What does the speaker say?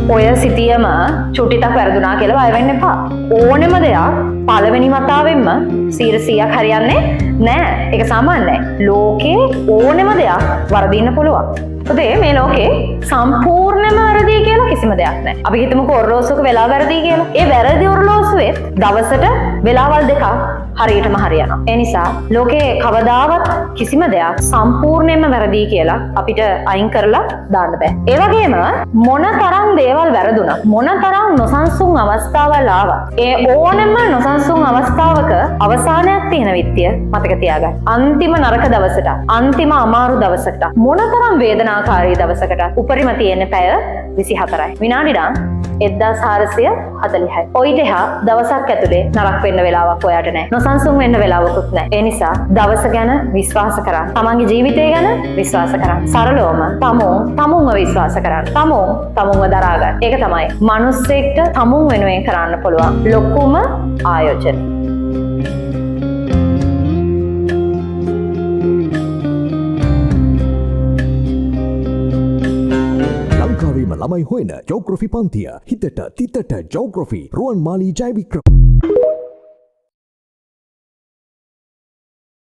ඔය සිතියම චුට්ටිටක් වැරදුනා කියලා බය වෙන්න එපා. ඕනෙම දෙයක් පළවෙනි වතාවෙන්ම 100%ක් හරියන්නේ නෑ. ඒක සාමාන්‍ය නෑ. ලෝකේ ඕනෙම දෙයක් වරදින්න පුළුවන්. ඒ මේ ලෝකේ සම්පූර්ණයෙන්ම වැරදි කියලා කිසිම දෙයක් නෑ. අපි හිතමුකෝ ඔරලෝසුවක වෙලා වැරදි කියලා. ඒ වැරදි ඔරලෝසුවේ දවසට වෙලාවල් දෙකක් හරියටම හරියනවා. ඒ නිසා ලෝකේ කවදාවත් කිසිම දෙයක් සම්පූර්ණයෙන්ම වැරදි කියලා අපිට අයින් කරලා දාන්න බෑ. ඒ වගේම මොනතරම් දේවල් වැරදුණා, මොනතරම් නොසන්සුන් අවස්ථාවල් ආවා, ඒ ඕනෙම නොසන්සුන් අවස්ථාවක අවසානයක් තියෙන විත්තිය මතක තියාගන්න. අන්තිම නරක දවසට, අන්තිම අමාරු දවසට, මොනතරම් වේදනාකාරී දවසකට උපරිම තියෙන පැය 24යි. විනාඩිනම් 1440යි. ඔයිට එහා දවසක් ඇතුලේ නරක වෙන්න වෙලාවක් ඔයාට නැහැ. නොසන්සුන් වෙන්න වෙලාවකුත් නැහැ. ඒ නිසා දවස ගැන විශ්වාස කරන්න. තමන්ගේ ජීවිතය ගැන විශ්වාස කරන්න. සරලවම තමුන්ව විශ්වාස කරන්න. තමුන්ව දරා ගන්න. ඒක තමයි මිනිස්සෙක්ට තමුන් වෙනුවෙන් කරන්න පුළුවන් ලොකුම ආයෝජනය. ළමයි හොයන ජෝග්‍රෆි පන්තිය හිතට තිතට ජෝග්‍රෆි රුවන් මාලී ජයවික්‍රම